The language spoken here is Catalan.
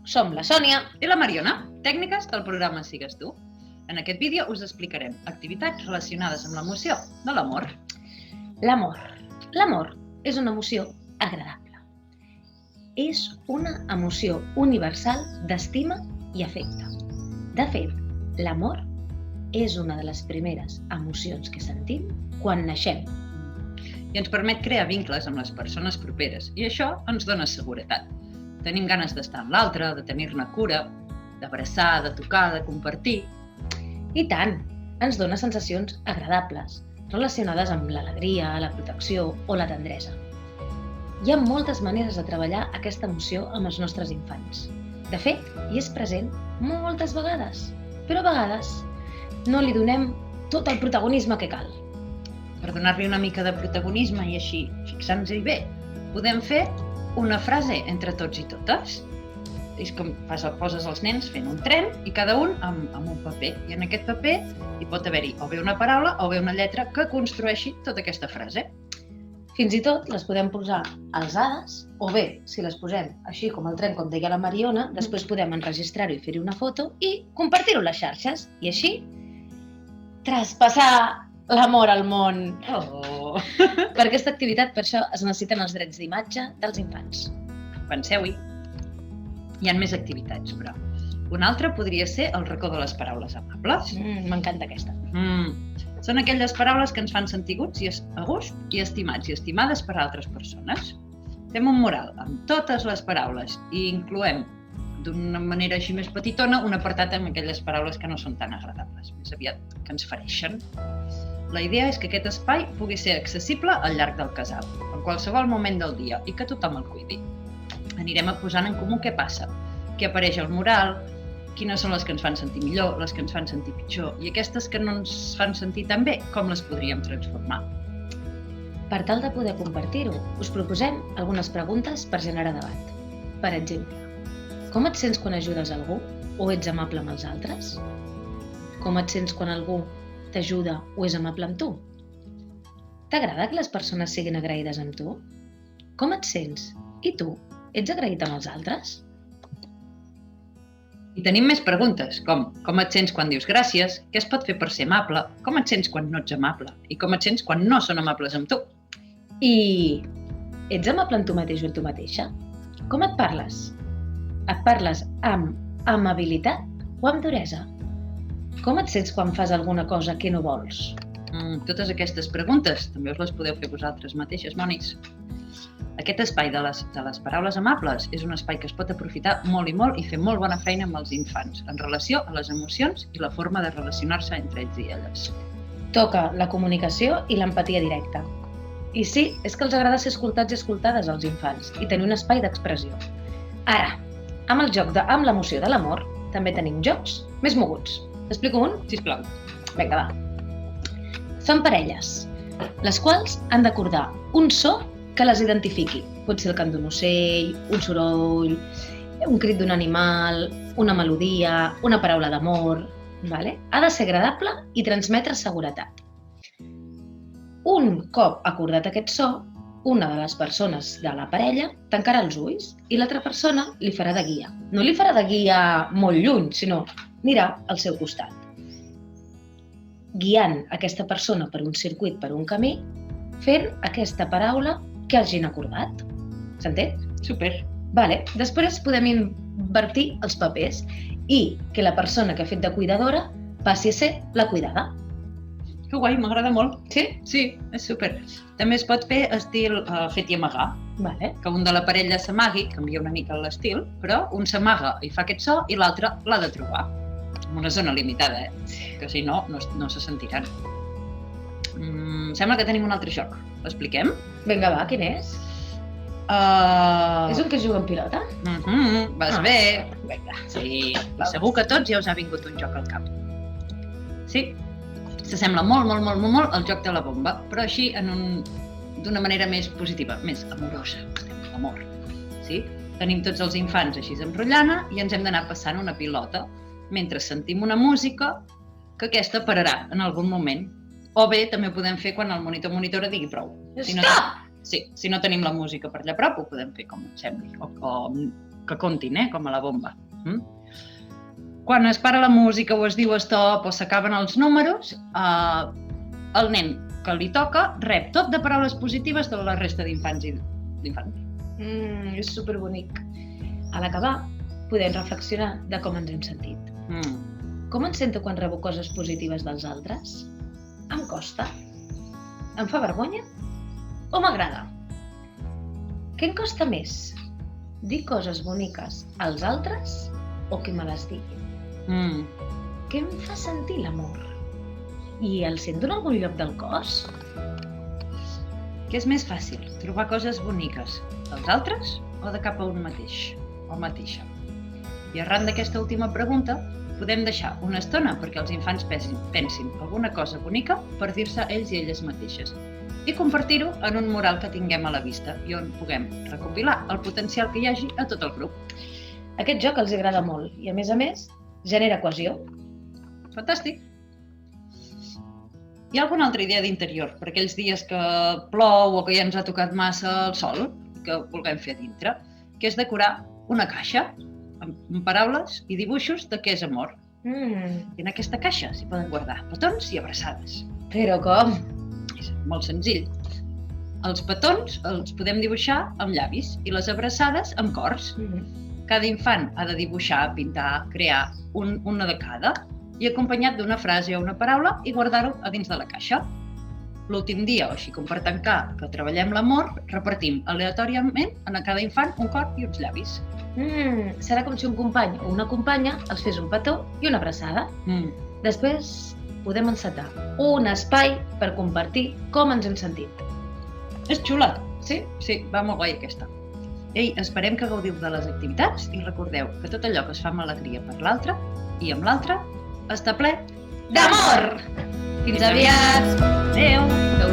som la Sònia i la Mariona, tècniques del programa Sigues tu. En aquest vídeo us explicarem activitats relacionades amb l'emoció de l'amor. L'amor. L'amor és una emoció agradable. És una emoció universal d'estima i afecte. De fet, l'amor és una de les primeres emocions que sentim quan naixem. I ens permet crear vincles amb les persones properes i això ens dona seguretat. Tenim ganes d'estar amb l'altre, de tenir-ne cura, d'abraçar, de tocar, de compartir. I tant, ens dona sensacions agradables, relacionades amb l'alegria, la protecció o la tendresa. Hi ha moltes maneres de treballar aquesta emoció amb els nostres infants. De fet, hi és present moltes vegades, però a vegades no li donem tot el protagonisme que cal. Per donar-li una mica de protagonisme i així fixar-nos-hi bé, podem fer una frase entre tots i totes. És com poses els nens fent un tren i cada un amb un paper. I en aquest paper hi pot haver-hi o bé una paraula o bé una lletra que construeixi tota aquesta frase. Fins i tot les podem posar alçades o bé, si les posem així com el tren, com deia la Mariona, després podem enregistrar-ho i fer-hi una foto i compartir-ho a les xarxes. I així traspassar l'amor al món. Oh! Per aquesta activitat, per això, es necessiten els drets d'imatge dels infants. Penseu-hi. Hi ha més activitats, però una altra podria ser el racó de les paraules amables. M'encanta aquesta. Són aquelles paraules que ens fan sentir a gust i estimats i estimades per altres persones. Fem un mural amb totes les paraules i incloem d'una manera així més petitona un apartat amb aquelles paraules que no són tan agradables, més aviat que ens fereixen. La idea és que aquest espai pugui ser accessible al llarg del casal, en qualsevol moment del dia, i que tothom el cuidi. Anirem posant en comú què passa, què apareix al mural, quines són les que ens fan sentir millor, les que ens fan sentir pitjor, i aquestes que no ens fan sentir tan bé, com les podríem transformar. Per tal de poder compartir-ho, us proposem algunes preguntes per generar debat. Per exemple, com et sents quan ajudes algú o ets amable amb els altres? Com et sents quan algú t'ajuda o és amable amb tu? T'agrada que les persones siguin agraïdes amb tu? Com et sents? I tu? Ets agraït amb els altres? I tenim més preguntes, com et sents quan dius gràcies, què es pot fer per ser amable, com et sents quan no ets amable i com et sents quan no són amables amb tu. I ets amable amb tu mateix o amb tu mateixa? Com et parles? Et parles amb amabilitat o amb duresa? Com et sents quan fas alguna cosa que no vols? Totes aquestes preguntes també us les podeu fer vosaltres mateixes, monis. Aquest espai de les paraules amables és un espai que es pot aprofitar molt i molt i fer molt bona feina amb els infants en relació a les emocions i la forma de relacionar-se entre ells i elles. Toca la comunicació i l'empatia directa. I sí, és que els agrada ser escoltats i escoltades als infants i tenir un espai d'expressió. Ara, amb el joc amb l'emoció de l'amor, també tenim jocs més moguts. T'explico un? Sisplau. Vinga, va. Són parelles, les quals han d'acordar un so que les identifiqui. Pot ser el cant d'un ocell, un soroll, un crit d'un animal, una melodia, una paraula d'amor. Ha de ser agradable i transmetre seguretat. Un cop acordat aquest so, una de les persones de la parella tancarà els ulls i l'altra persona li farà de guia. No li farà de guia molt lluny, sinó anirà al seu costat, guiant aquesta persona per un circuit, per un camí, fent aquesta paraula que hagin acordat. S'entén? Super. Després podem invertir els papers i que la persona que ha fet de cuidadora passi a ser la cuidada. Que guai, m'agrada molt. Sí? Sí, és super. També es pot fer estil fet i amagar. Que un de la parella s'amagui, canvia una mica l'estil, però un s'amaga i fa aquest so i l'altre l'ha de trobar. En una zona limitada, que si no, no se sentiran. Sembla que tenim un altre joc. L'expliquem? Vinga, va, quin és? És un que es juga amb pilota? Vas bé. Vinga. Sí, segur que a tots ja us ha vingut un joc al cap. Sí, s'assembla molt al joc de la bomba, però així d'una manera més positiva, més amorosa, l'amor. Sí? Tenim tots els infants així enrotllant i ens hem d'anar passant una pilota mentre sentim una música que aquesta pararà en algun moment. O bé també ho podem fer quan el monitor o monitora digui prou. Stop! Si no tenim la música per allà a prop, ho podem fer com ens sembli. O que comptin, com a la bomba. Quan es para la música o es diu stop o s'acaben els números, el nen que li toca rep tot de paraules positives de la resta d'infants i d'infants. És superbonic. A l'acabar, podem reflexionar de com ens hem sentit. Com em sento quan rebo coses positives dels altres? Em costa? Em fa vergonya? O m'agrada? Què em costa més? Dir coses boniques als altres o que me les diguin? Què em fa sentir l'amor? I el sento en algun lloc del cos? Què és més fàcil, trobar coses boniques dels altres o de cap a un mateix o mateixa? I arran d'aquesta última pregunta, podem deixar una estona perquè els infants pensin alguna cosa bonica per dir-se ells i elles mateixes i compartir-ho en un mural que tinguem a la vista i on puguem recopilar el potencial que hi hagi a tot el grup. Aquest joc els agrada molt i, a més, genera cohesió. Fantàstic! Hi ha alguna altra idea d'interior per aquells dies que plou o que ja ens ha tocat massa el sol que vulguem fer a dintre, que és decorar una caixa amb paraules i dibuixos de què és amor. I en aquesta caixa s'hi poden guardar petons i abraçades. Però com? És molt senzill. Els petons els podem dibuixar amb llavis i les abraçades amb cors. Cada infant ha de dibuixar, pintar, crear una de cada i acompanyat d'una frase o una paraula i guardar-ho a dins de la caixa. L'últim dia, o així com per tancar que treballem l'amor, repartim aleatòriament a cada infant un cor i uns llavis. Serà com si un company o una companya els fes un petó i una abraçada. Després podem encetar un espai per compartir com ens hem sentit. És xula, sí? Sí, va molt guai aquesta. Ei, esperem que gaudiu de les activitats i recordeu que tot allò que es fa amb alegria per l'altre i amb l'altre està ple d'amor! Fins aviat! Adéu!